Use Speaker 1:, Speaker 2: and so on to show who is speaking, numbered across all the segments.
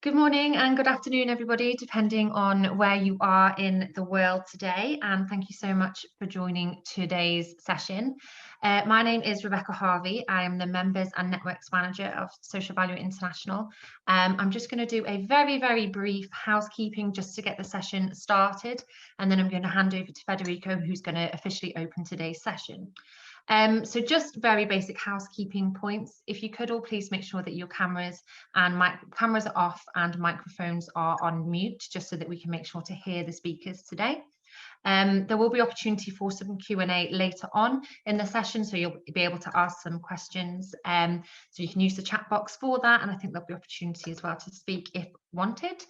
Speaker 1: Good morning and good afternoon, everybody, depending on where you are in the world today. And thank you so much for joining today's session. My name is Rebecca Harvey. I am the Members and Networks Manager of Social Value International. I'm just going to do a very brief housekeeping just to get the session started. And then I'm going to hand over to Federico, who's going to officially open today's session. So just very basic housekeeping points. If you could all please make sure that your cameras are off and microphones are on mute, just so that we can make sure to hear the speakers today. There will be opportunity for some Q&A later on in the session, so you'll be able to ask some questions. So you can use the chat box for that, and I think there'll be opportunity as well to speak if wanted.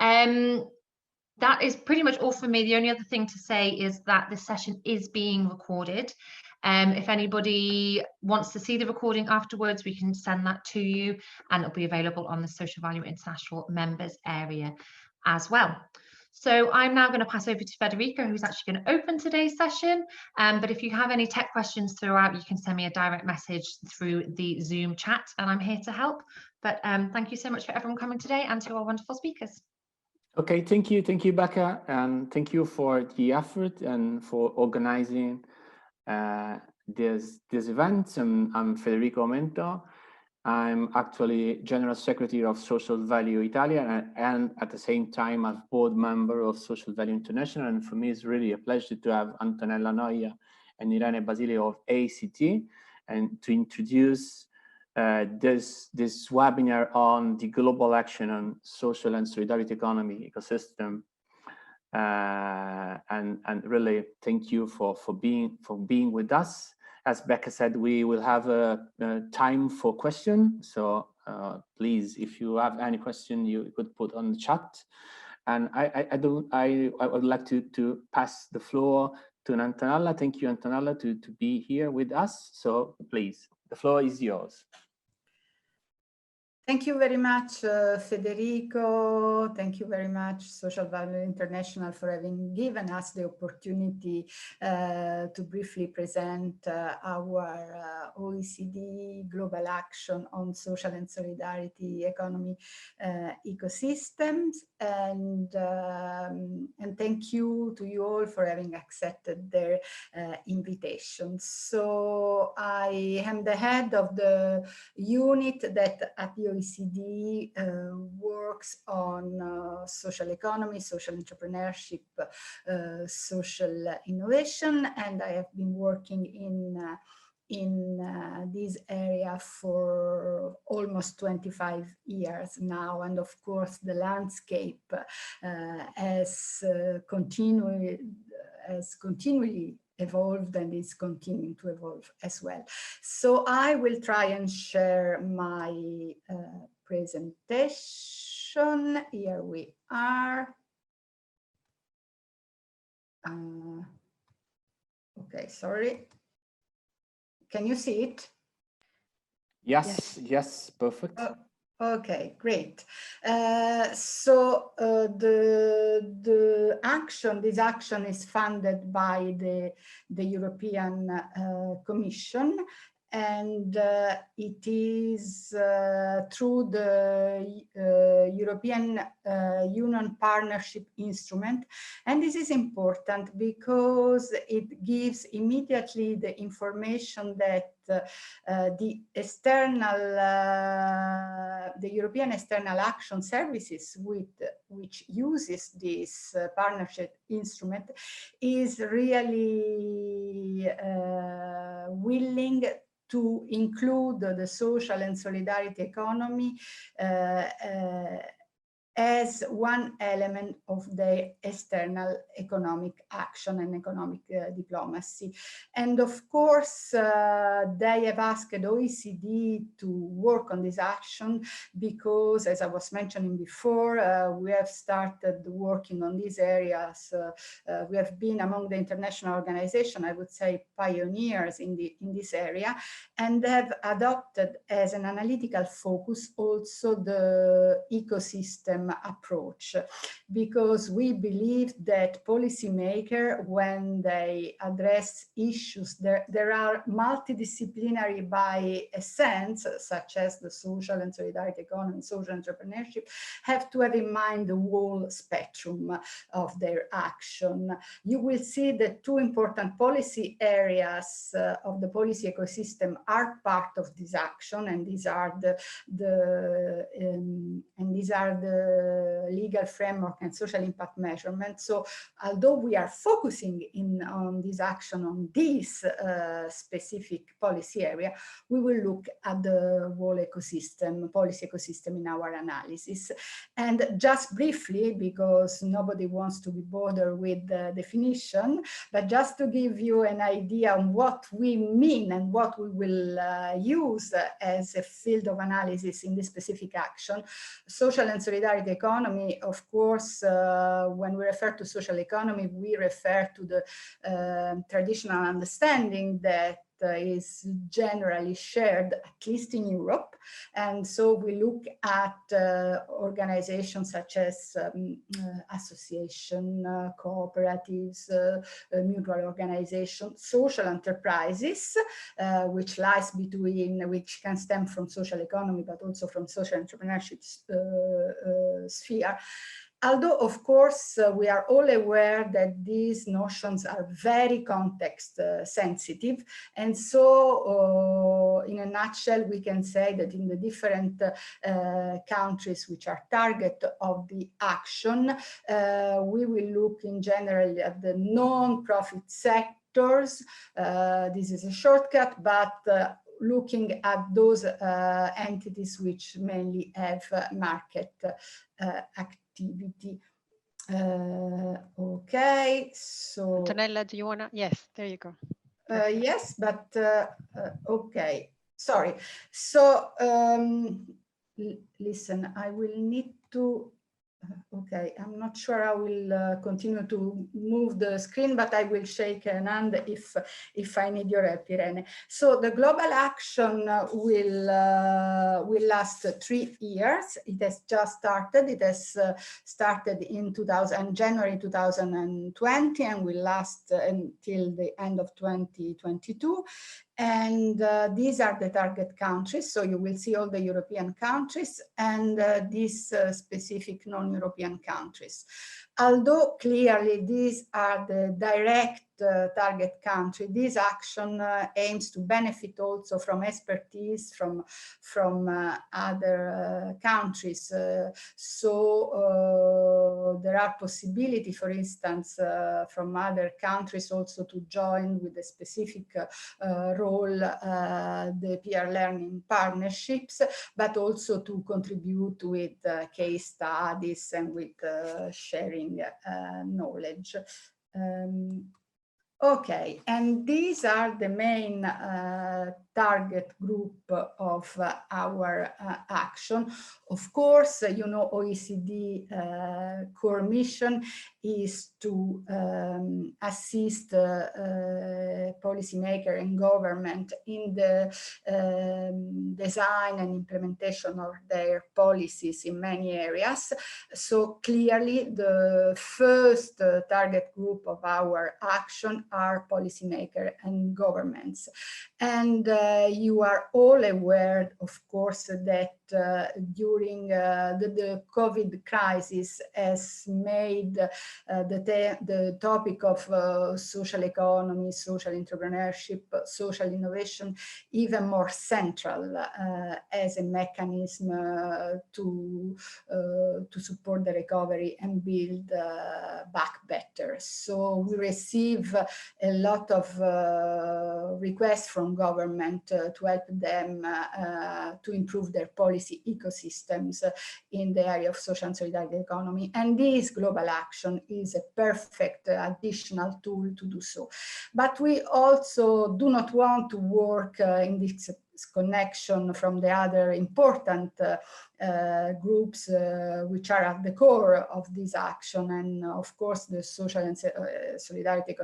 Speaker 1: That is pretty much all for me. The only other thing to say is that this session is being recorded. If anybody wants to see the recording afterwards, we can send that to you, and it'll be available on the Social Value International members area as well. So I'm now going to pass over to Federico, who's actually going to open today's session. But if you have any tech questions throughout, you can send me a direct message through the Zoom chat, and I'm here to help. But thank you so much for everyone coming today and to our wonderful speakers.
Speaker 2: Okay, thank you, Becca, and thank you for the effort and for organizing this event. I'm Federico Mento. I'm actually General Secretary of Social Value Italia, and at the same time, I'm board member of Social Value International. And for me, it's really a pleasure to have Antonella Noia and Irene Basile of ACT, and to introduce this webinar on the global action on social and solidarity economy ecosystem. And really thank you for being with us. As Becca said, we will have a time for questions. So please, if you have any question, you could put on the chat. And I would like to pass the floor to Antonella. Thank you, Antonella, to be here with us. So please, the floor is yours.
Speaker 3: Thank you very much, Federico. Thank you very much, Social Value International, for having given us the opportunity to briefly present our OECD Global Action on Social and Solidarity Economy Ecosystems. And thank you to you all for having accepted their invitation. So I am the head of the unit that at the OECD works on social economy, social entrepreneurship, social innovation, and I have been working in this area for almost 25 years now. And of course, the landscape has continually evolved and is continuing to evolve as well. So I will try and share my presentation. Here we are. Okay, sorry. Can you see it?
Speaker 2: Yes, perfect.
Speaker 3: Okay, great. So this action is funded by the European Commission, and it is through the European Union Partnership Instrument. And this is important because it gives immediately the information that the European External Action Services, which uses this partnership instrument, is really willing to include the social and solidarity economy as one element of their external economic action and economic diplomacy. And of course, they have asked OECD to work on this action because, as I was mentioning before, we have started working on these areas. We have been among the international organization, I would say, pioneers in this area, and have adopted as an analytical focus also the ecosystem ecosystem approach, because we believe that policymakers, when they address issues, there are multidisciplinary by essence, such as the social and solidarity economy, social entrepreneurship, have to have in mind the whole spectrum of their action. You will see that two important policy areas of the policy ecosystem are part of this action, and these are the legal framework and social impact measurement. So although we are focusing on this action on this specific policy area, we will look at the whole ecosystem, policy ecosystem in our analysis. And just briefly, because nobody wants to be bothered with the definition, but just to give you an idea on what we mean and what we will use as a field of analysis in this specific action. Social and solidarity economy, of course, when we refer to social economy, we refer to the traditional understanding that is generally shared, at least in Europe. And so we look at organizations such as association, cooperatives, mutual organizations, social enterprises, which lies between, which can stem from social economy, but also from social entrepreneurship sphere. Although, of course, we are all aware that these notions are very context sensitive. And so, in a nutshell, we can say that in the different countries which are target of the action, we will look in general at the non-profit sectors. This is a shortcut, but looking at those entities which mainly have market activity. Okay, so
Speaker 4: Antonella, do you want to? Yes, there you go.
Speaker 3: yes, but okay, sorry. So listen, I will need to okay, I'm not sure I will continue to move the screen, but I will shake an hand if I need your help, Irene. So the global action will last 3 years. It has just started. It has started in January 2020 and will last until the end of 2022. And these are the target countries. So you will see all the European countries and these specific non-European countries. Although clearly these are the direct target country, this action aims to benefit also from expertise from other countries. So there are possibilities, for instance, from other countries also to join with a specific role, the peer learning partnerships, but also to contribute with case studies and with sharing knowledge. Okay, and these are the main target group of our action. Of course, you know, OECD core mission is to assist policymaker and government in the design and implementation of their policies in many areas. So clearly the first target group of our action are policymakers and governments. And you are all aware, of course, that during the COVID crisis has made the topic of social economy, social entrepreneurship, social innovation even more central as a mechanism to support the recovery and build back better. So we receive a lot of requests from government to help them to improve their policy ecosystems in the area of social and solidarity economy. And this global action is a perfect additional tool to do so. But we also do not want to work in this connection from the other important groups which are at the core of this action, and of course the social and solidarity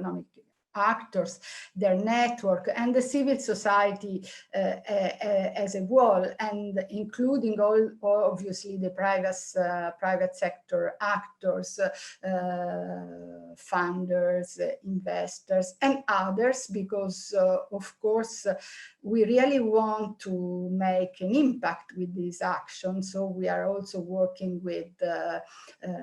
Speaker 3: actors, their network, and the civil society as a whole, and including all obviously the private sector actors, funders, investors, and others, because of course we really want to make an impact with these actions. So we are also working with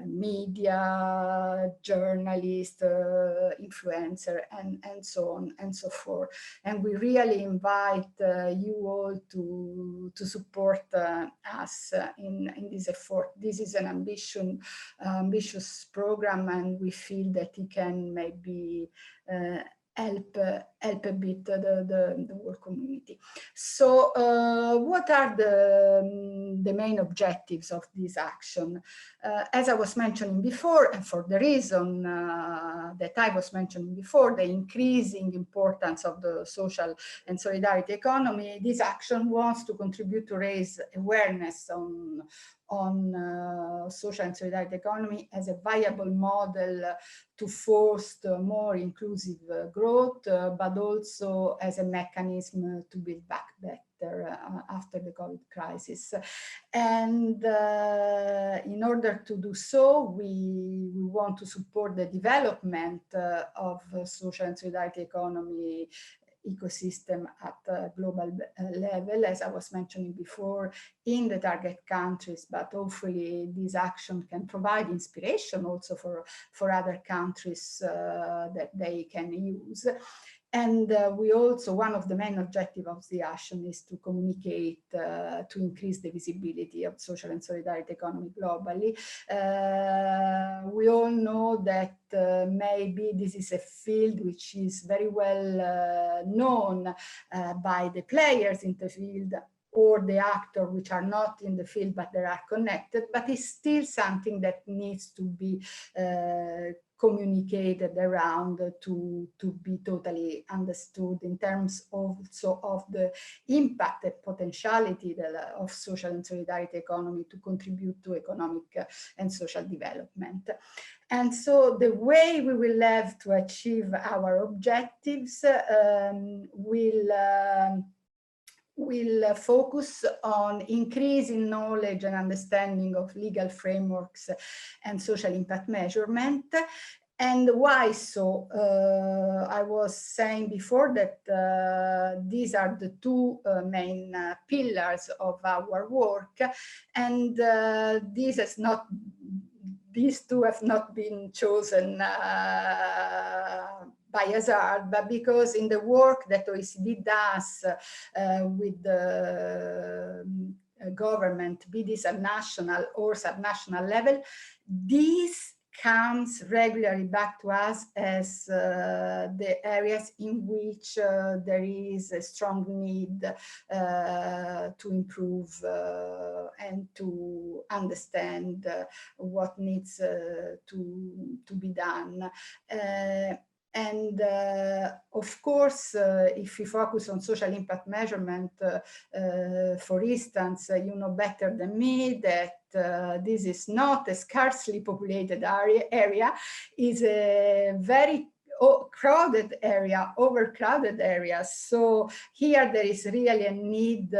Speaker 3: media, journalists, influencer, and so on and so forth. And we really invite you all to support us in this effort. This is an ambitious program, and we feel that it can maybe help a bit the world community. So what are the main objectives of this action? As I was mentioning before, and for the reason that I was mentioning before, the increasing importance of the social and solidarity economy, this action wants to contribute to raise awareness on social and solidarity economy as a viable model to foster more inclusive growth, but also as a mechanism to build back better after the COVID crisis. And in order to do so, we want to support the development of social and solidarity economy ecosystem at a global level, as I was mentioning before, in the target countries, but hopefully this action can provide inspiration also for other countries that they can use. And we also, one of the main objectives of the action is to communicate, to increase the visibility of social and solidarity economy globally. We all know that maybe this is a field which is very well known by the players in the field, or the actors which are not in the field but they are connected, but it's still something that needs to be communicated around to be totally understood in terms also of the impact and potentiality of social and solidarity economy to contribute to economic and social development. And so the way we will have to achieve our objectives will focus on increasing knowledge and understanding of legal frameworks and social impact measurement. And why so? I was saying before that these are the two main pillars of our work, and these two have not been chosen by hazard, but because in the work that OECD does with the government, be this at national or subnational level, this comes regularly back to us as the areas in which there is a strong need to improve and to understand what needs to be done. And of course, if we focus on social impact measurement, for instance, you know better than me that this is not a scarcely populated area, is a very crowded area, overcrowded area. So here there is really a need,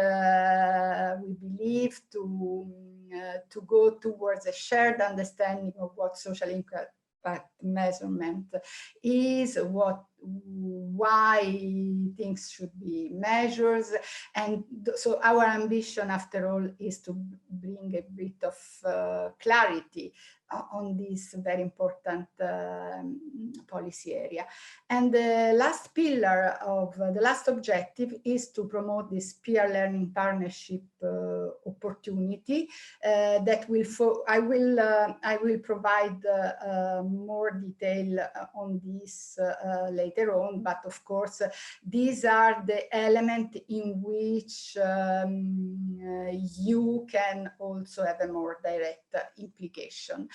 Speaker 3: we believe, to go towards a shared understanding of what social impact measurement is, why things should be measured. And so our ambition, after all, is to bring a bit of clarity on this very important policy area. And the last pillar of the last objective is to promote this peer learning partnership opportunity that I will provide more detail on this later on, but of course these are the elements in which you can also have a more direct implication.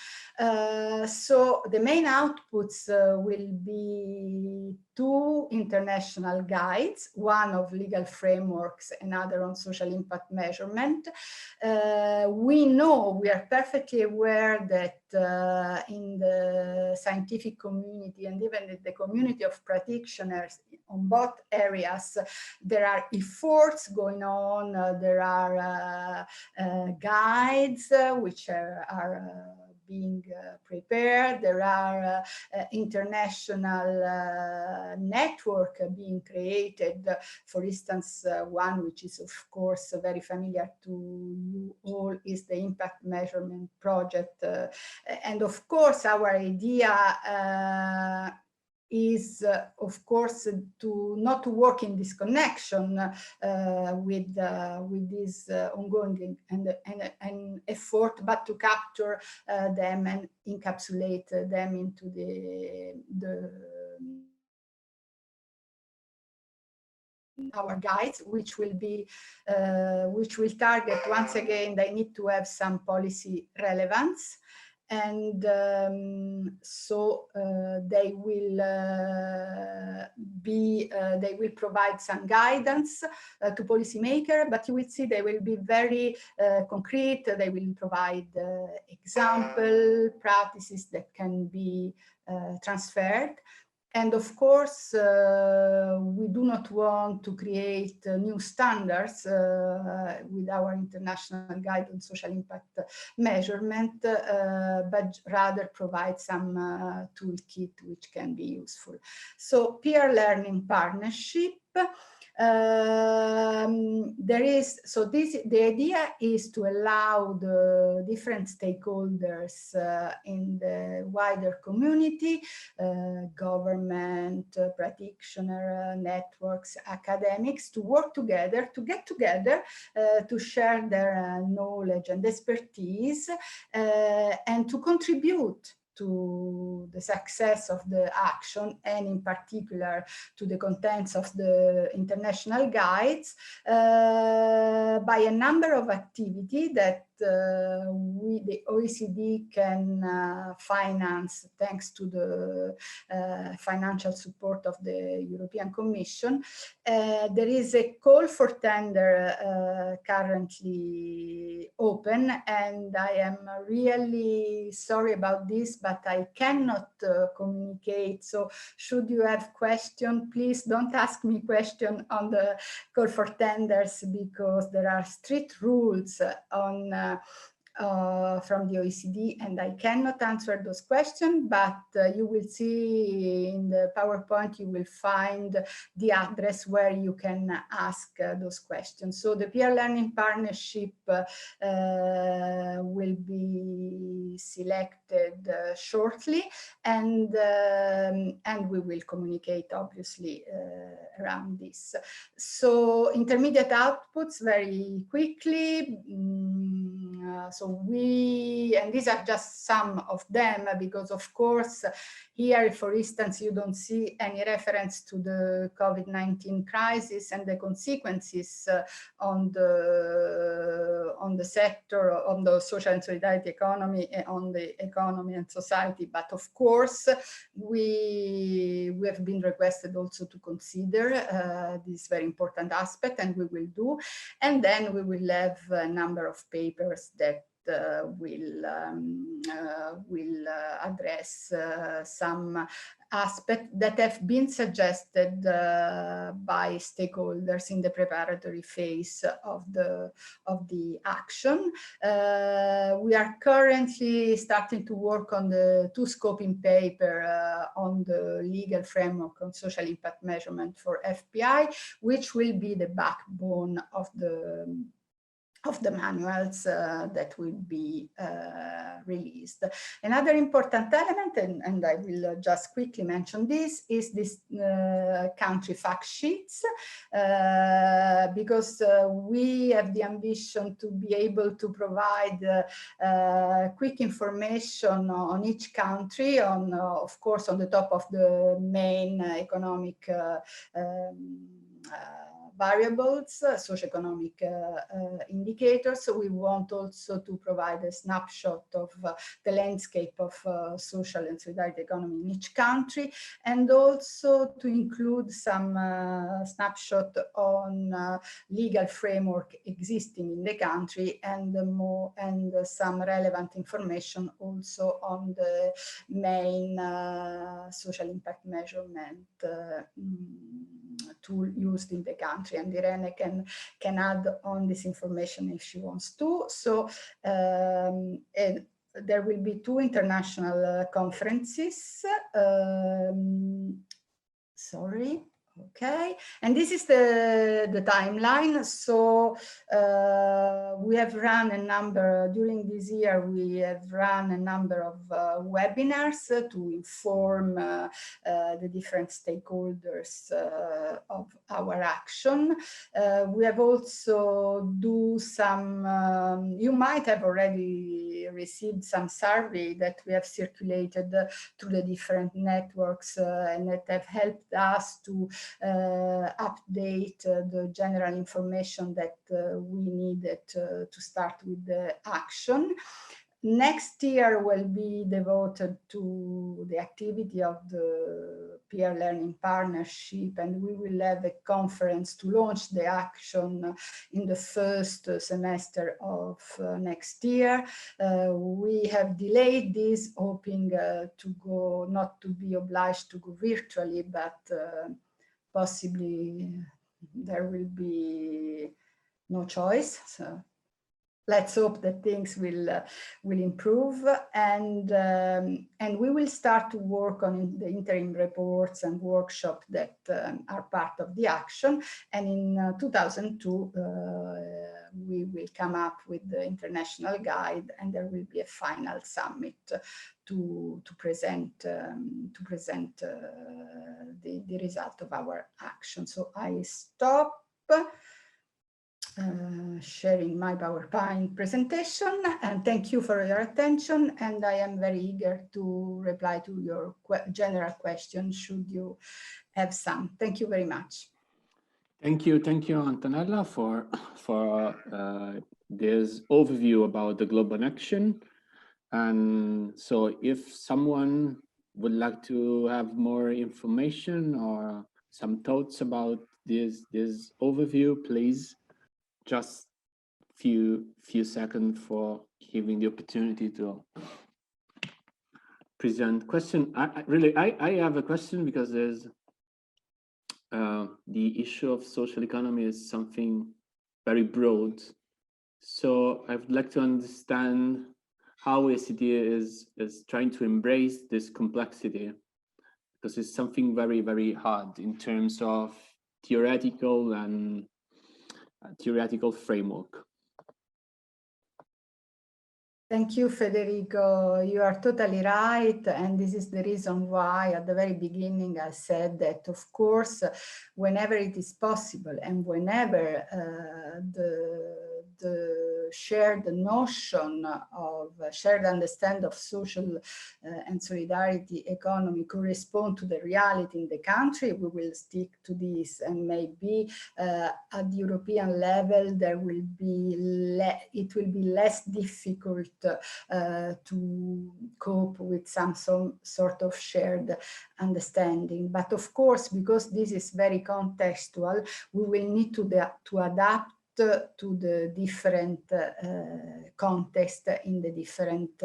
Speaker 3: So the main outputs will be two international guides, one of legal frameworks, another on social impact measurement. We are perfectly aware that in the scientific community and even in the community of practitioners on both areas, there are efforts going on, there are guides which are being prepared, there are international network being created. For instance, one which is of course very familiar to you all is the impact measurement project. And of course our idea is of course to not to work in disconnection with this ongoing and effort, but to capture them and encapsulate them into our guides, which will target, once again, they need to have some policy relevance. And so they will provide some guidance to policymakers, but you will see they will be very concrete. They will provide example practices that can be transferred. And of course, we do not want to create new standards with our international guide on social impact measurement, but rather provide some toolkit which can be useful. So peer learning partnership. The idea is to allow the different stakeholders in the wider community, government, practitioner, networks, academics, to work together, to get together, to share their knowledge and expertise, and to contribute to the success of the action, and in particular to the contents of the international guides, by a number of activities that the OECD can finance thanks to the financial support of the European Commission. There is a call for tender currently open, and I am really sorry about this, but I cannot communicate. So should you have questions, please don't ask me questions on the call for tenders, because there are strict rules on from the OECD, and I cannot answer those questions, but you will see in the PowerPoint, you will find the address where you can ask those questions. So the peer learning partnership will be selected shortly, and we will communicate obviously around this. So intermediate outputs very quickly. And these are just some of them, because of course here, for instance, you don't see any reference to the COVID-19 crisis and the consequences on the sector, on the social and solidarity economy, on the economy and society. But of course, we have been requested also to consider this very important aspect, and we will do. And then we will have a number of papers that will address some aspects that have been suggested by stakeholders in the preparatory phase of the action. We are currently starting to work on the 2 scoping paper on the legal framework on social impact measurement for FPI, which will be the backbone of the manuals that will be released. Another important element, and I will just quickly mention this, is this country fact sheets, because we have the ambition to be able to provide quick information on each country, on of course on the top of the main economic variables, socioeconomic indicators. We want also to provide a snapshot of the landscape of social and solidarity economy in each country, and also to include some snapshot on legal framework existing in the country, and some relevant information also on the main social impact measurement tool used in the country. And Irene can add on this information if she wants to. So there will be 2 international conferences. Sorry. Okay, and this is the timeline. So we have run a number, during this year, we have run a number of webinars to inform the different stakeholders of our action. We have also do some, you might have already received some survey that we have circulated through the different networks and that have helped us to update the general information that we needed to start with the action. Next year will be devoted to the activity of the peer learning partnership, and we will have a conference to launch the action in the first semester of next year. We have delayed this, hoping to go, not to be obliged to go virtually, but possibly there will be no choice. So let's hope that things will improve, and we will start to work on the interim reports and workshops that are part of the action. And in 2002, we will come up with the international guide, and there will be a final summit to present the result of our action. So I stop sharing my PowerPoint presentation, and thank you for your attention, and I am very eager to reply to your general questions should you have some. Thank you very much.
Speaker 2: Thank you, Antonella, for this overview about the global action. And so if someone would like to have more information or some thoughts about this overview, please just few seconds for giving the opportunity to present question. I have a question, because there's the issue of social economy is something very broad. So I would like to understand how OECD is trying to embrace this complexity, because it's something very, very hard in terms of theoretical and theoretical framework.
Speaker 3: Thank you, Federico. You are totally right. And this is the reason why at the very beginning I said that, of course, whenever it is possible and whenever the shared notion of shared understanding of social and solidarity economy correspond to the reality in the country, we will stick to this. And maybe at the European level, there will be it will be less difficult to cope with some sort of shared understanding. But of course, because this is very contextual, we will need to adapt to the different context in the different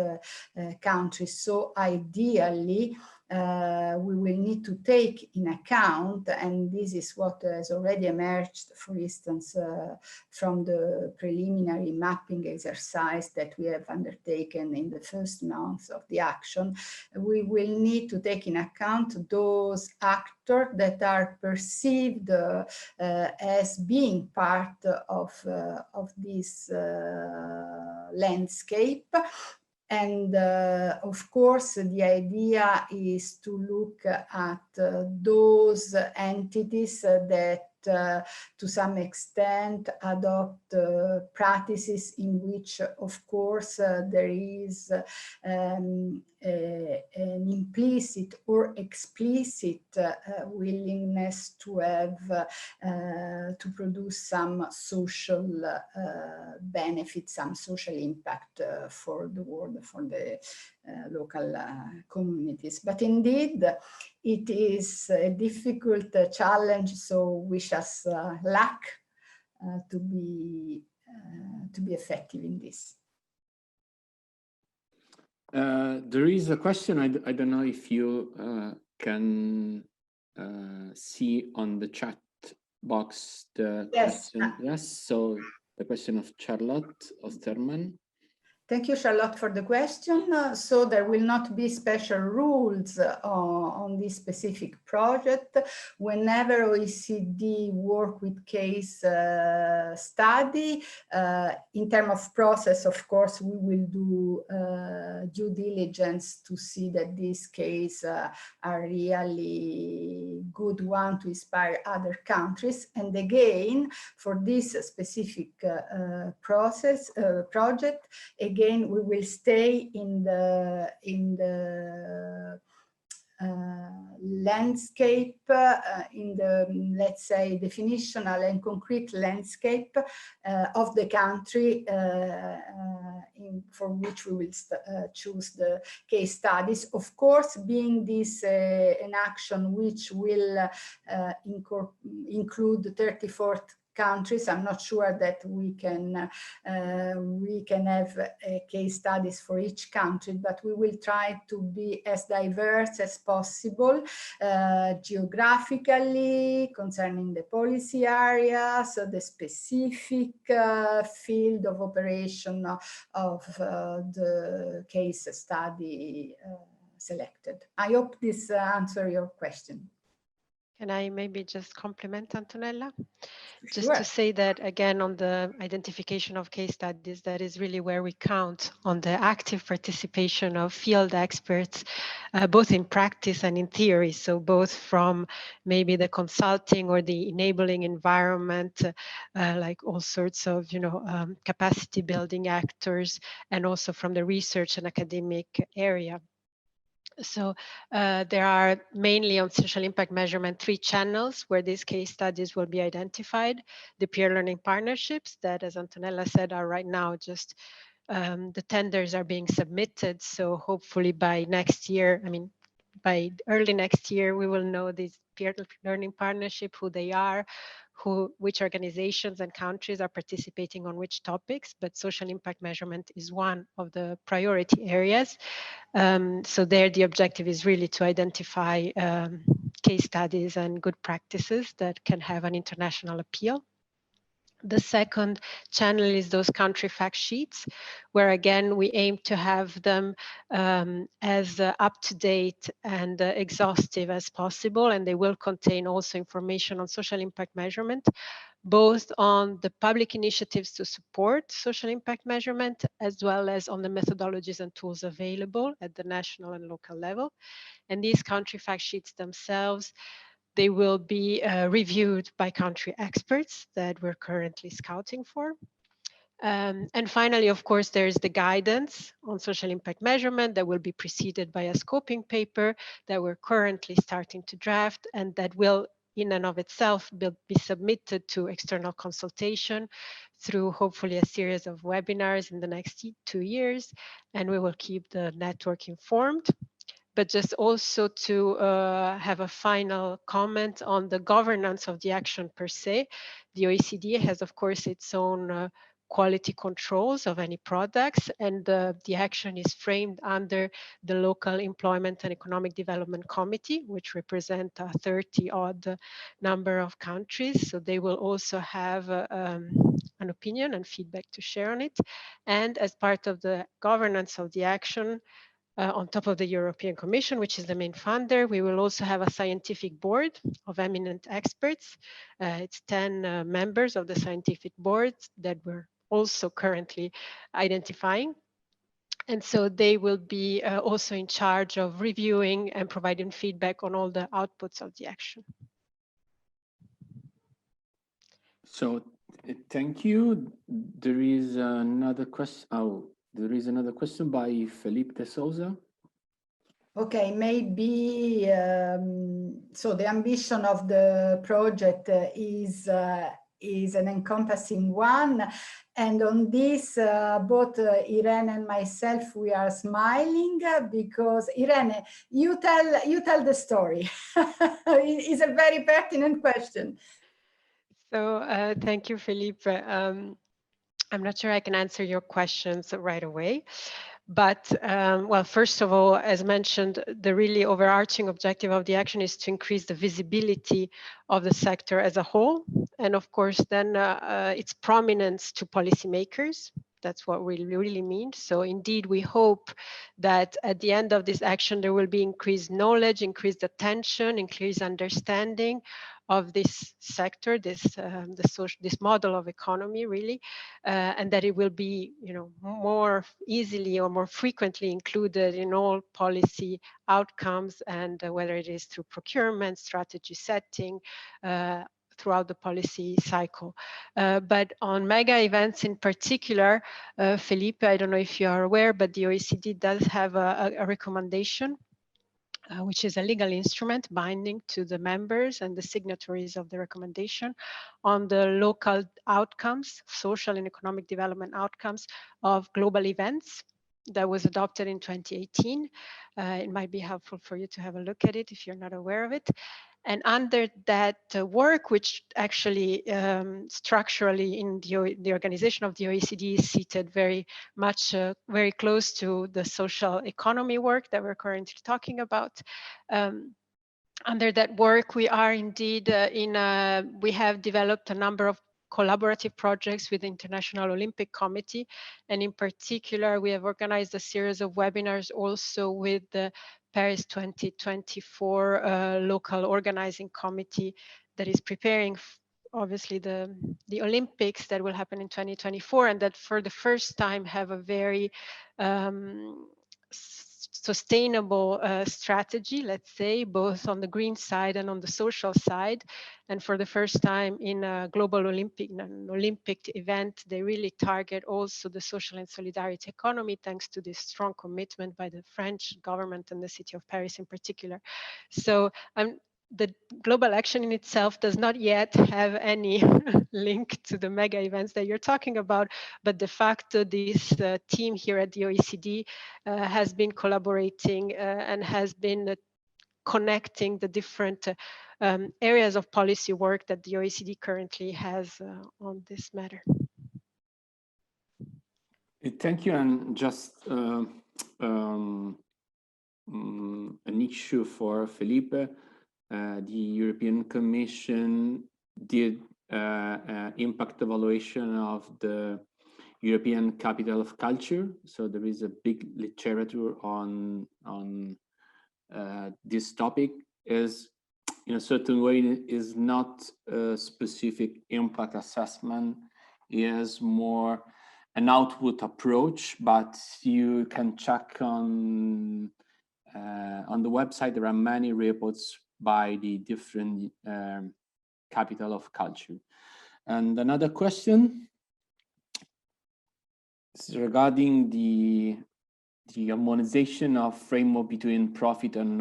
Speaker 3: countries. So ideally, we will need to take in account, and this is what has already emerged, for instance, from the preliminary mapping exercise that we have undertaken in the first months of the action. We will need to take in account those actors that are perceived as being part of this landscape. And of course, the idea is to look at those entities that to some extent adopt practices in which, of course, there is an implicit or explicit willingness to have to produce some social benefit, some social impact for the world, for the local communities. But indeed, it is a difficult challenge, so wish us luck to be effective in this.
Speaker 2: There is a question, I don't know if you can see on the chat box the question. Yes, so the question of Charlotte Osterman.
Speaker 3: Thank you, Charlotte, for the question. So there will not be special rules on this specific project. Whenever OECD work with case study, in terms of process, of course, we will do due diligence to see that these cases are really good one to inspire other countries. And again, for this specific project, again, we will stay in the landscape, in the, let's say, definitional and concrete landscape of the country for which we will choose the case studies. Of course, being this an action which will include 34 countries, I'm not sure that we can have case studies for each country, but we will try to be as diverse as possible geographically, concerning the policy areas, the specific field of operation of the case study selected. I hope this answers your question.
Speaker 4: Can I maybe just compliment Antonella? Just
Speaker 3: Sure.
Speaker 4: to say that, again, on the identification of case studies, that is really where we count on the active participation of field experts, both in practice and in theory. So both from maybe the consulting or the enabling environment, like all sorts of, capacity building actors, and also from the research and academic area. So there are mainly on social impact measurement 3 channels where these case studies will be identified. The peer learning partnerships that, as Antonella said, are right now just the tenders are being submitted. So hopefully by next year, by early next year, we will know these peer learning partnership, who they are, which organizations and countries are participating on which topics, but social impact measurement is one of the priority areas. So there the objective is really to identify case studies and good practices that can have an international appeal. The second channel is those country fact sheets, where again, we aim to have them as up-to-date and exhaustive as possible. And they will contain also information on social impact measurement, both on the public initiatives to support social impact measurement, as well as on the methodologies and tools available at the national and local level. And these country fact sheets themselves, they will be reviewed by country experts that we're currently scouting for. And finally, of course, there's the guidance on social impact measurement that will be preceded by a scoping paper that we're currently starting to draft, and that will in and of itself be submitted to external consultation through hopefully a series of webinars in the next 2 years, and we will keep the network informed. But just also to have a final comment on the governance of the action per se. The OECD has, of course, its own quality controls of any products, and the action is framed under the local employment and economic development committee, which represent a 30-odd number of countries. So they will also have an opinion and feedback to share on it. And as part of the governance of the action, on top of the European Commission, which is the main funder, we will also have a scientific board of eminent experts. It's 10 members of the scientific board that we're also currently identifying. And so they will be also in charge of reviewing and providing feedback on all the outputs of the action.
Speaker 2: So thank you. There is another question. Oh, there is another question by Felipe de Souza.
Speaker 3: Okay, maybe, so the ambition of the project is an encompassing one. And on this, both Irene and myself, we are smiling because Irene, you tell the story. It's a very pertinent question.
Speaker 4: So thank you, Felipe. I'm not sure I can answer your questions right away. But well, first of all, as mentioned, the really overarching objective of the action is to increase the visibility of the sector as a whole. And of course, then its prominence to policymakers. That's what we really mean. So indeed, we hope that at the end of this action, there will be increased knowledge, increased attention, increased understanding of this sector, this model of economy, really, and that it will be, more easily or more frequently included in all policy outcomes, and whether it is through procurement, strategy setting, throughout the policy cycle. But on mega events in particular, Felipe, I don't know if you are aware, but the OECD does have a recommendation, which is a legal instrument binding to the members and the signatories of the recommendation on the local outcomes, social and economic development outcomes of global events, that was adopted in 2018. It might be helpful for you to have a look at it if you're not aware of it. And under that work, which actually structurally in the organization of the OECD is seated very much, very close to the social economy work that we're currently talking about. Under that work, we are indeed we have developed a number of collaborative projects with the International Olympic Committee. And in particular, we have organized a series of webinars also with the Paris 2024 local organizing committee that is preparing obviously the Olympics that will happen in 2024, and that for the first time have a very sustainable strategy, let's say, both on the green side and on the social side. And for the first time in a global Olympic event, they really target also the social and solidarity economy, thanks to this strong commitment by the French government and the city of Paris in particular. So the global action in itself does not yet have any link to the mega events that you're talking about, but de facto this team here at the OECD has been collaborating and has been connecting the different areas of policy work that the OECD currently has on this matter.
Speaker 2: Thank you. And just an issue for Felipe. The European Commission did impact evaluation of the European Capital of Culture. So there is a big literature on this topic. Is in a certain way is not a specific impact assessment, is more an output approach, but you can check on the website. There are many reports by the different capital of culture. And another question is regarding the harmonization of framework between profit and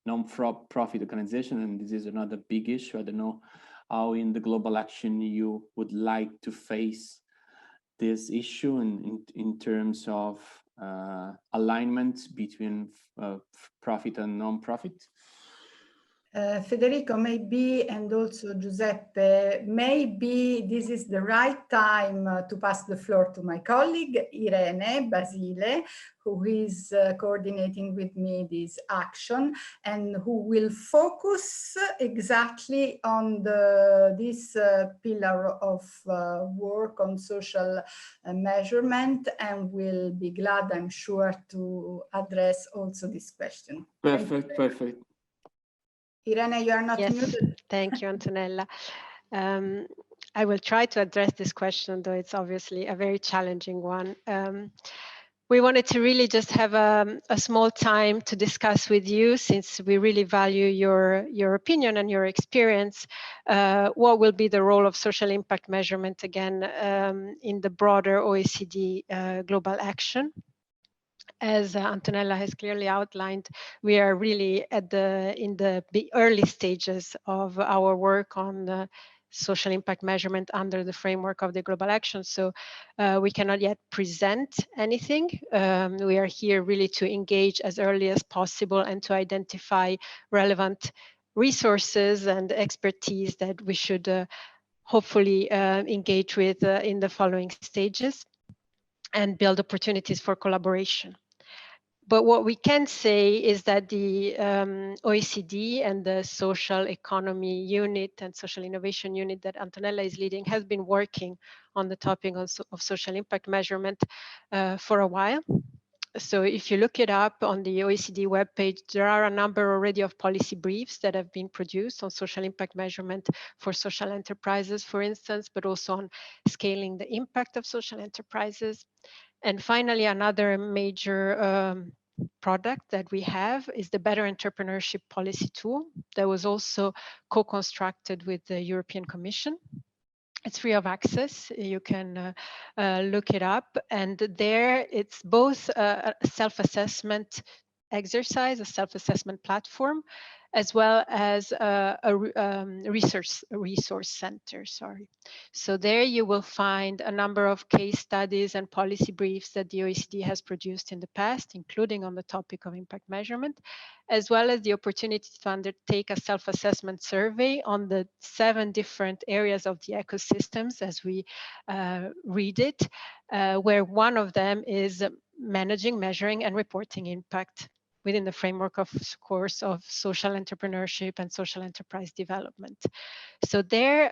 Speaker 2: non-profit organization, and this is another big issue. I don't know how in the global action you would like to face this issue in terms of alignment between profit and non-profit.
Speaker 3: Federico, maybe, and also Giuseppe, maybe this is the right time to pass the floor to my colleague, Irene Basile, who is coordinating with me this action and who will focus exactly on this pillar of work on social measurement, and will be glad, I'm sure, to address also this question.
Speaker 2: Perfect, perfect.
Speaker 3: Irene, you are not muted.
Speaker 4: Thank you, Antonella. I will try to address this question, though it's obviously a very challenging one. we wanted to really just have a small time to discuss with you, since we really value your opinion and your experience, what will be the role of social impact measurement again in the broader OECD global action. As Antonella has clearly outlined, we are really in the early stages of our work on social impact measurement under the framework of the global action. So we cannot yet present anything. We are here really to engage as early as possible and to identify relevant resources and expertise that we should hopefully engage with in the following stages and build opportunities for collaboration. But what we can say is that the OECD and the social economy unit and social innovation unit that Antonella is leading has been working on the topic of social impact measurement for a while. So if you look it up on the OECD webpage, there are a number already of policy briefs that have been produced on social impact measurement for social enterprises, for instance, but also on scaling the impact of social enterprises. And finally, another major product that we have is the Better Entrepreneurship Policy Tool that was also co-constructed with the European Commission. It's free of access. You can look it up. And there it's both a self-assessment exercise, a self-assessment platform, as well as a resource center, sorry. So there you will find a number of case studies and policy briefs that the OECD has produced in the past, including on the topic of impact measurement, as well as the opportunity to undertake a self-assessment survey on the 7 different areas of the ecosystems as we read it, where one of them is managing, measuring, and reporting impact within the framework, of course, of social entrepreneurship and social enterprise development. So there,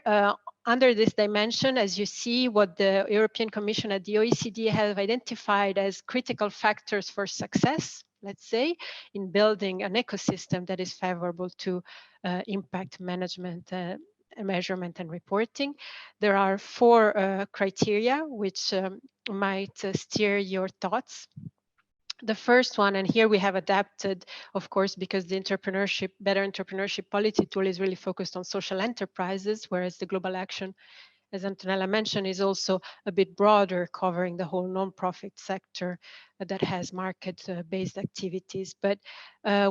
Speaker 4: under this dimension, as you see, what the European Commission at the OECD have identified as critical factors for success, let's say, in building an ecosystem that is favorable to impact management, measurement and reporting. There are 4 criteria which might steer your thoughts. The first one, and here we have adapted, of course, because the Better Entrepreneurship Policy Tool is really focused on social enterprises, whereas the global action, as Antonella mentioned, is also a bit broader, covering the whole non-profit sector that has market-based activities. But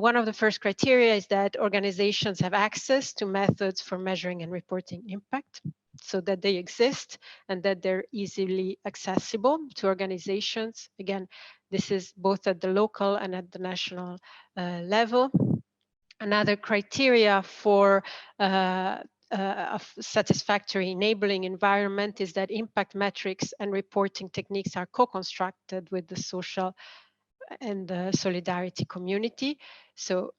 Speaker 4: one of the first criteria is that organizations have access to methods for measuring and reporting impact, so that they exist and that they're easily accessible to organizations. Again, this is both at the local and at the national level. Another criteria for a satisfactory enabling environment is that impact metrics and reporting techniques are co-constructed with the social and the solidarity community. So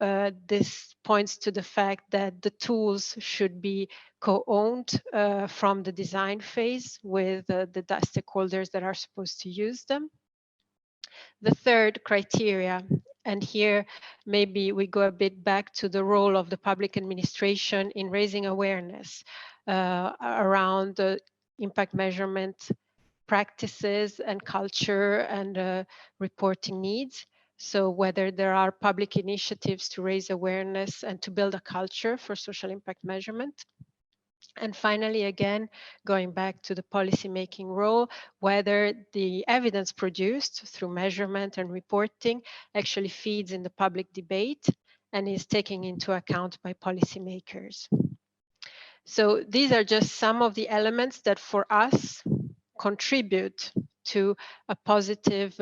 Speaker 4: this points to the fact that the tools should be co-owned from the design phase with the stakeholders that are supposed to use them. The third criteria, and here maybe we go a bit back to the role of the public administration in raising awareness around the impact measurement practices and culture and reporting needs. So whether there are public initiatives to raise awareness and to build a culture for social impact measurement. And finally, again, going back to the policymaking role, whether the evidence produced through measurement and reporting actually feeds in the public debate and is taken into account by policymakers. So these are just some of the elements that for us contribute to a positive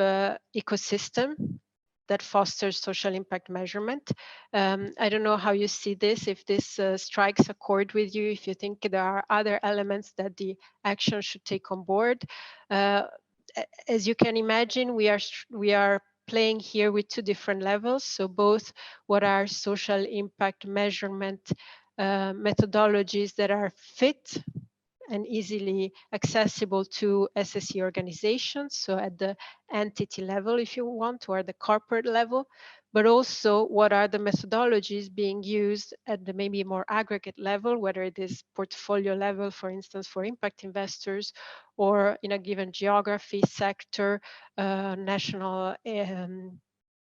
Speaker 4: ecosystem that fosters social impact measurement. I don't know how you see this, if this strikes a chord with you, if you think there are other elements that the action should take on board. As you can imagine, we are playing here with 2 different levels. So both what are social impact measurement methodologies that are fit and easily accessible to SSE organizations, so at the entity level, if you want, or the corporate level, but also what are the methodologies being used at the maybe more aggregate level, whether it is portfolio level, for instance, for impact investors, or in a given geography, sector, national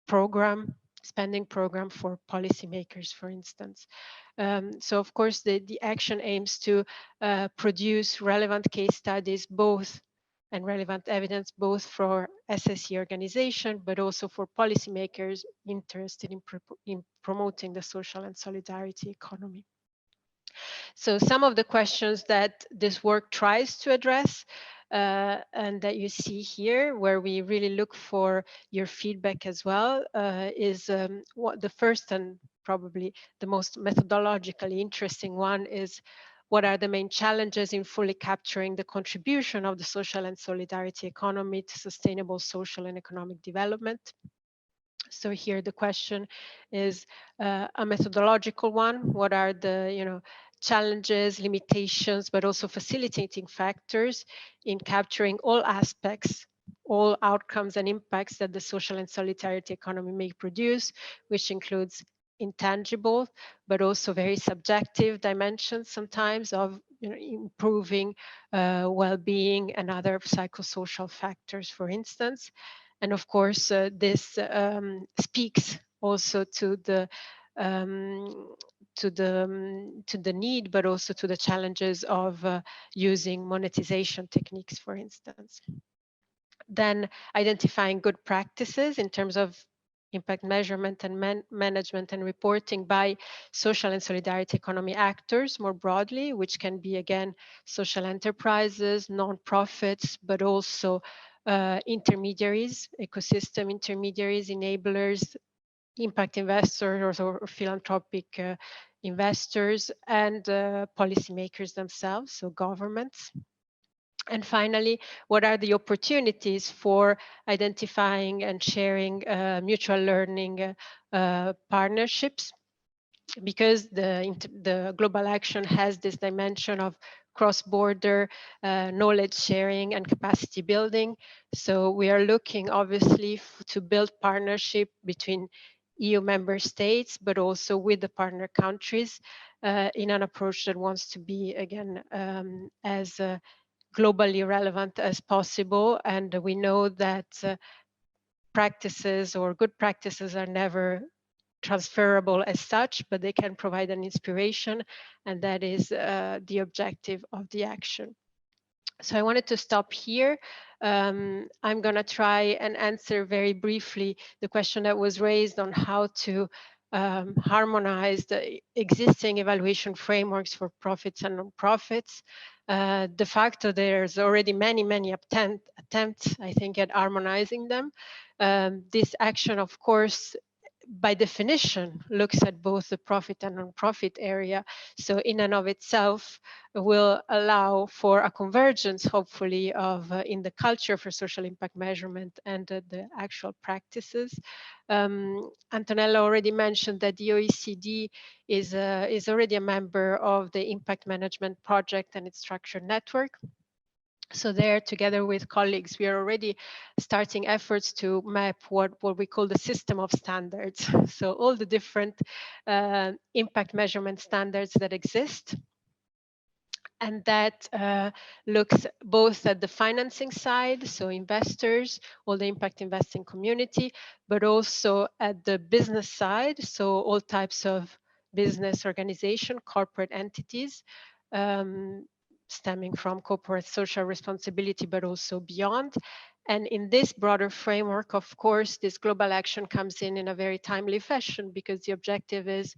Speaker 4: program, spending program for policymakers, for instance. So of course, the action aims to produce relevant case studies, both and relevant evidence, both for SSE organization, but also for policymakers interested in promoting the social and solidarity economy. So some of the questions that this work tries to address and that you see here, where we really look for your feedback as well, is what the first and probably the most methodologically interesting one is: what are the main challenges in fully capturing the contribution of the social and solidarity economy to sustainable social and economic development? So here the question is a methodological one. What are the challenges, limitations, but also facilitating factors in capturing all aspects, all outcomes and impacts that the social and solidarity economy may produce, which includes intangible, but also very subjective dimensions sometimes of improving well-being and other psychosocial factors, for instance. And of course, this speaks also to the need, but also to the challenges of using monetization techniques, for instance. Then identifying good practices in terms of impact measurement and management and reporting by social and solidarity economy actors more broadly, which can be, again, social enterprises, non-profits, but also intermediaries, ecosystem intermediaries, enablers, impact investors or philanthropic investors, and policymakers themselves, so governments. And finally, what are the opportunities for identifying and sharing mutual learning partnerships? Because the global action has this dimension of cross-border knowledge sharing and capacity building. So we are looking, obviously, to build partnership between EU member states, but also with the partner countries in an approach that wants to be, again, as globally relevant as possible. And we know that practices or good practices are never transferable as such, but they can provide an inspiration, and that is the objective of the action. So I wanted to stop here. I'm going to try and answer very briefly the question that was raised on how to harmonize the existing evaluation frameworks for profits and non-profits. De facto, there's already many attempts, I think, at harmonizing them. This action, of course, by definition, looks at both the profit and non-profit area. So in and of itself will allow for a convergence, hopefully, of in the culture for social impact measurement and the actual practices. Antonella already mentioned that the OECD is already a member of the Impact Management Project and its structured network. So there, together with colleagues, we are already starting efforts to map what we call the system of standards. So all the different impact measurement standards that exist. And that looks both at the financing side, so investors, all the impact investing community, but also at the business side, so all types of business organization, corporate entities, stemming from corporate social responsibility, but also beyond. And in this broader framework, of course, this global action comes in a very timely fashion, because the objective is,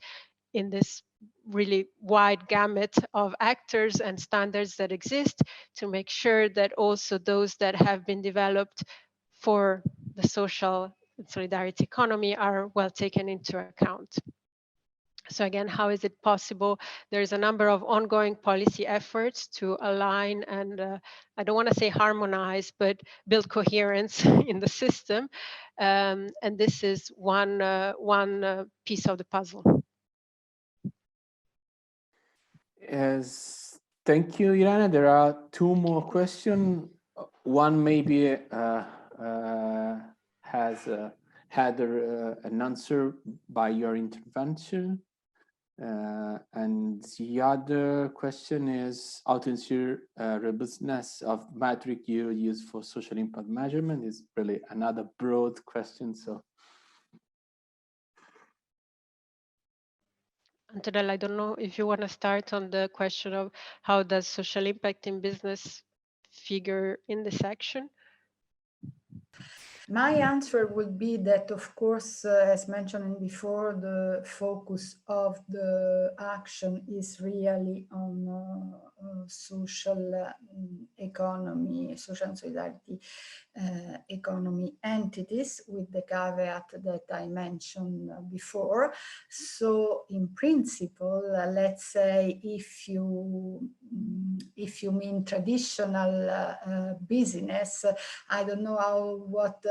Speaker 4: in this really wide gamut of actors and standards that exist, to make sure that also those that have been developed for the social and solidarity economy are well taken into account. So again, how is it possible? There's a number of ongoing policy efforts to align and I don't want to say harmonize, but build coherence in the system. And this is one piece of the puzzle.
Speaker 2: Yes, thank you, Irana. There are two more questions. One maybe has had an answer by your intervention. And the other question is how to ensure robustness of metric you use for social impact measurement is really another broad question. So,
Speaker 4: Antonella, I don't know if you want to start on the question of how does social impact in business figure in this action?
Speaker 3: My answer would be that, of course, as mentioned before, the focus of the action is really on social economy, social and solidarity economy entities, with the caveat that I mentioned before. So, in principle, let's say if you mean traditional business, I don't know what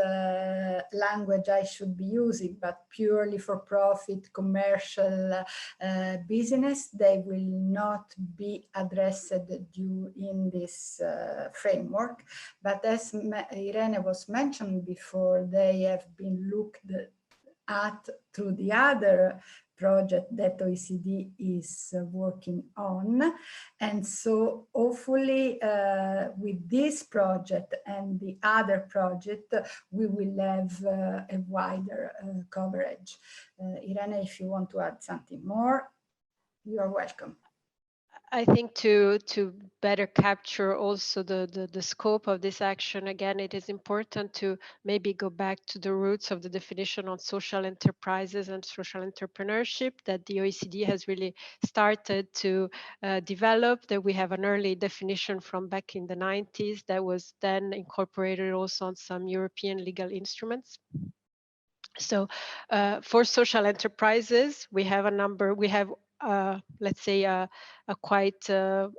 Speaker 3: language I should be using, but purely for profit commercial business, they will not be addressed in this framework. But as Irene was mentioned before, they have been looked at through the other project that OECD is working on. And so hopefully with this project and the other project, we will have a wider coverage. Irene, if you want to add something more, you are welcome.
Speaker 4: I think to better capture also the scope of this action, again, it is important to maybe go back to the roots of the definition on social enterprises and social entrepreneurship that the OECD has really started to develop, that we have an early definition from back in the 90s that was then incorporated also on some European legal instruments. So for social enterprises, we have a number, we have let's say a quite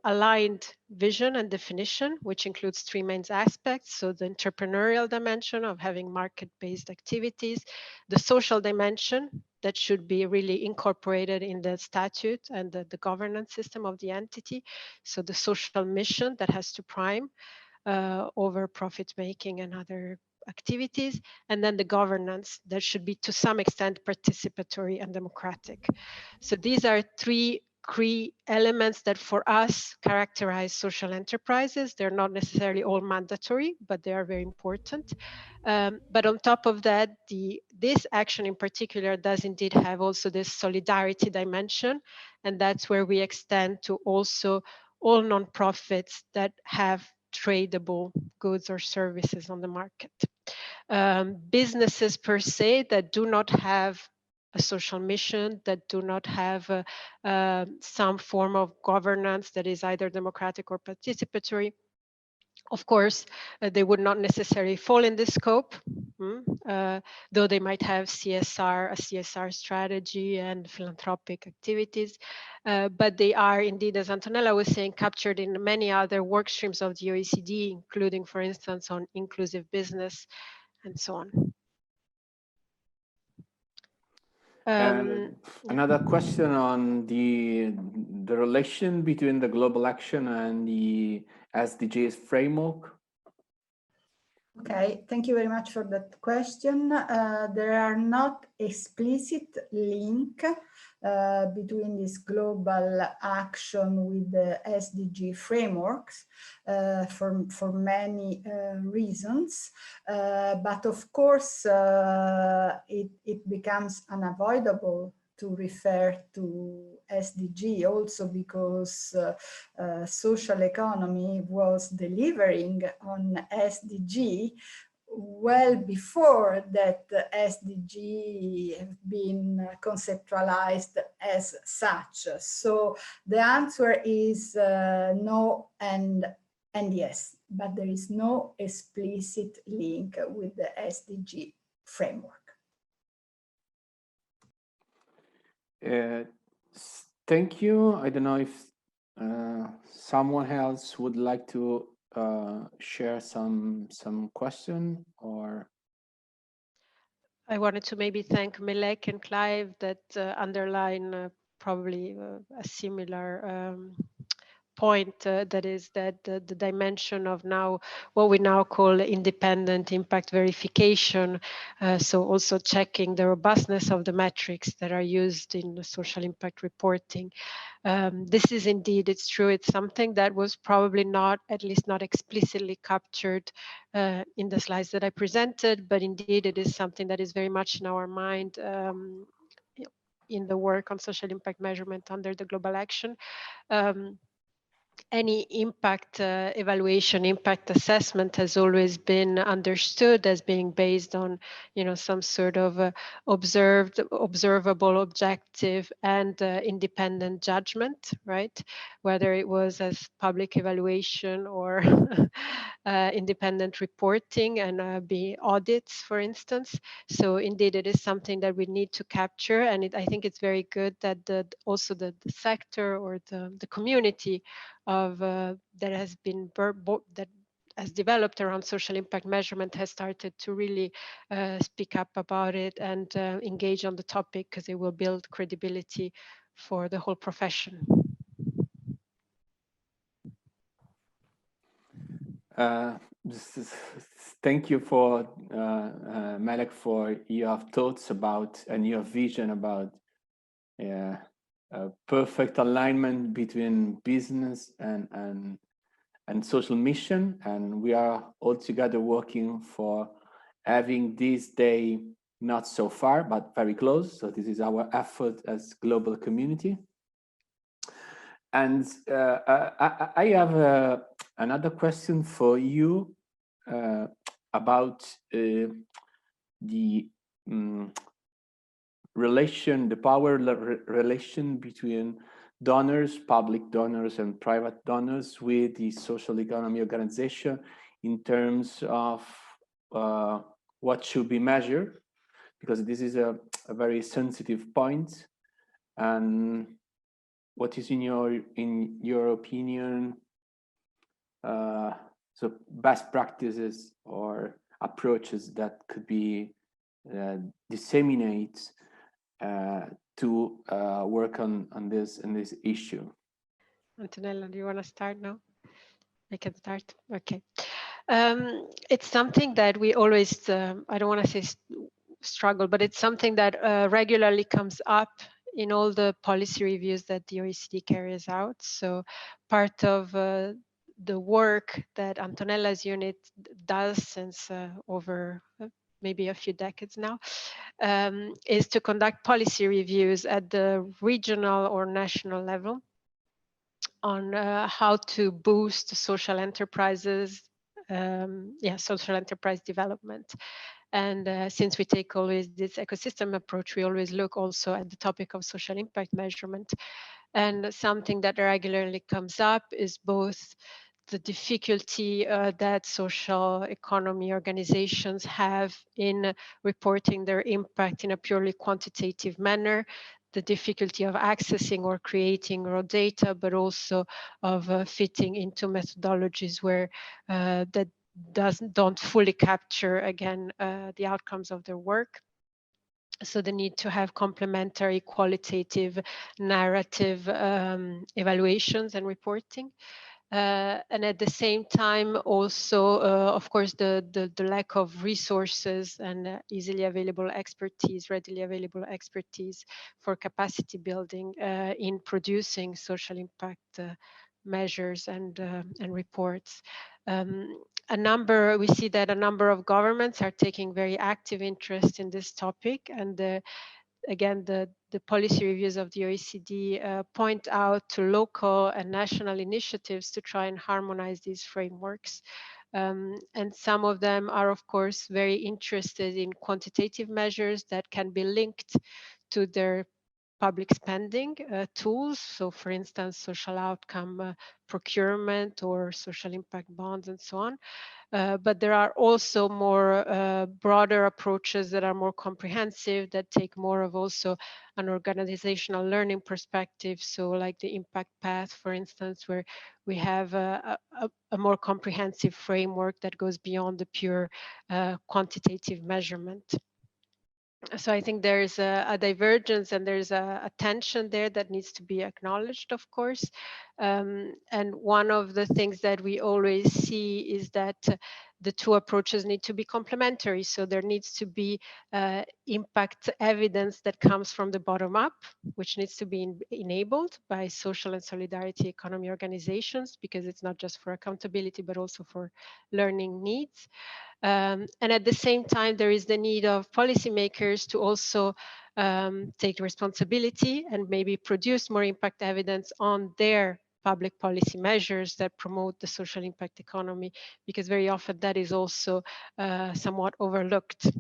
Speaker 4: aligned vision and definition, which includes three main aspects. So the entrepreneurial dimension of having market-based activities, the social dimension that should be really incorporated in the statute and the governance system of the entity. So the social mission that has to prime over profit making and other activities, and then the governance that should be to some extent participatory and democratic. So these are three key elements that for us characterize social enterprises. They're not necessarily all mandatory, but they are very important. But on top of that, this action in particular does indeed have also this solidarity dimension, and that's where we extend to also all nonprofits that have tradable goods or services on the market. Businesses per se that do not have a social mission, that do not have some form of governance that is either democratic or participatory. Of course, they would not necessarily fall in this scope, though they might have a CSR strategy and philanthropic activities, but they are indeed, as Antonella was saying, captured in many other work streams of the OECD, including, for instance, on inclusive business and so on.
Speaker 2: Another question on the relation between the global action and the SDGs framework.
Speaker 3: Okay, thank you very much for that question. There are not explicit link between this global action with the SDG frameworks for many reasons. But of course, it becomes unavoidable to refer to SDG also because social economy was delivering on SDG well before that SDG have been conceptualized as such. So the answer is no and yes, but there is no explicit link with the SDG framework.
Speaker 2: Thank you. I don't know if someone else would like to share some question or.
Speaker 4: I wanted to maybe thank Milek and Clive that underline probably a similar point, that is that the dimension of now what we now call independent impact verification. So also checking the robustness of the metrics that are used in the social impact reporting. This is indeed, it's true, it's something that was probably not, at least not explicitly captured in the slides that I presented, but indeed it is something that is very much in our mind in the work on social impact measurement under the global action. Any impact evaluation, impact assessment has always been understood as being based on, some sort of observable, objective, and independent judgment, right? Whether it was as public evaluation or independent reporting and be audits, for instance. So indeed, it is something that we need to capture, and I think it's very good that also the sector or the community of that has been that has developed around social impact measurement has started to really speak up about it and engage on the topic, because it will build credibility for the whole profession.
Speaker 2: Thank you for Malek for your thoughts about and your vision about perfect alignment between business and social mission, and we are all together working for having this day not so far but very close. So this is our effort as global community. And I have another question for you about the relation, the power relation between donors, public donors and private donors with the social economy organization in terms of what should be measured, because this is a very sensitive point. And what is in your opinion so best practices or approaches that could be disseminated to work on this issue?
Speaker 4: Antonella, do you want to start now? I can start. Okay. It's something that we always, I don't want to say struggle, but it's something that regularly comes up in all the policy reviews that the OECD carries out. So part of the work that Antonella's unit does since over maybe a few decades now, is to conduct policy reviews at the regional or national level on how to boost social enterprises, social enterprise development. And since we take always this ecosystem approach, we always look also at the topic of social impact measurement. And something that regularly comes up is both the difficulty that social economy organizations have in reporting their impact in a purely quantitative manner, the difficulty of accessing or creating raw data, but also of fitting into methodologies where that don't fully capture, again, the outcomes of their work. So the need to have complementary qualitative narrative evaluations and reporting. And at the same time, also, of course, the lack of resources and easily available expertise, readily available expertise for capacity building in producing social impact measures and reports. We see that a number of governments are taking very active interest in this topic, and again, the policy reviews of the OECD point out to local and national initiatives to try and harmonize these frameworks. And some of them are, of course, very interested in quantitative measures that can be linked to their public spending tools. So for instance, social outcome procurement or social impact bonds and so on. But there are also more broader approaches that are more comprehensive, that take more of also an organizational learning perspective. So like the impact path, for instance, where we have a more comprehensive framework that goes beyond the pure quantitative measurement. So I think there's a divergence and there's a tension there that needs to be acknowledged, of course. And one of the things that we always see is that the two approaches need to be complementary. So there needs to be impact evidence that comes from the bottom up, which needs to be enabled by social and solidarity economy organizations, because it's not just for accountability, but also for learning needs. And at the same time, there is the need of policymakers to also take responsibility and maybe produce more impact evidence on their public policy measures that promote the social impact economy, because very often that is also somewhat overlooked.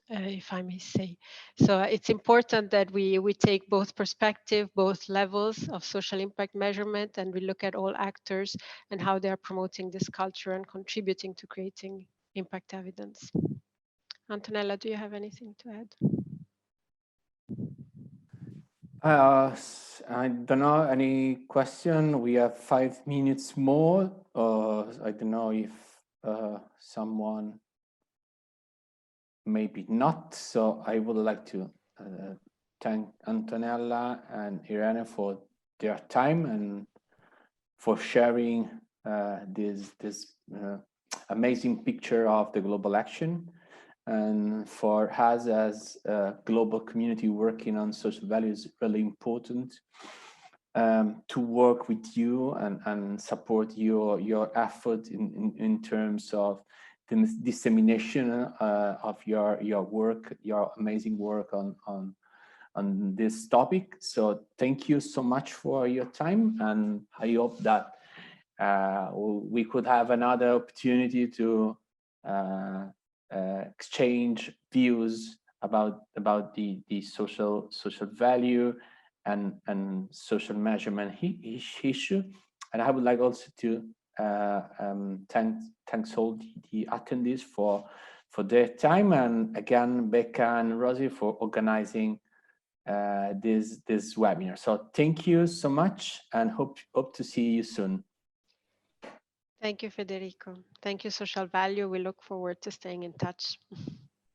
Speaker 4: If I may say. So it's important that we take both perspective, both levels of social impact measurement, and we look at all actors and how they are promoting this culture and contributing to creating impact evidence. Antonella, do you have anything to add?
Speaker 2: I don't know, any question? We have 5 minutes more. I don't know if someone, maybe not. So I would like to thank Antonella and Irene for their time and for sharing this amazing picture of the global action. And for us as a global community working on social values, really important to work with you and support your effort in terms of the dissemination of your work, your amazing work on this topic. So thank you so much for your time, and I hope that we could have another opportunity to exchange views about the social value and social measurement issue. And I would like also to thanks all the attendees for their time, and again Becca and Rosie for organizing this webinar. So thank you so much, and hope to see you soon.
Speaker 4: Thank you, Federico. Thank you, Social Value. We look forward to staying in touch.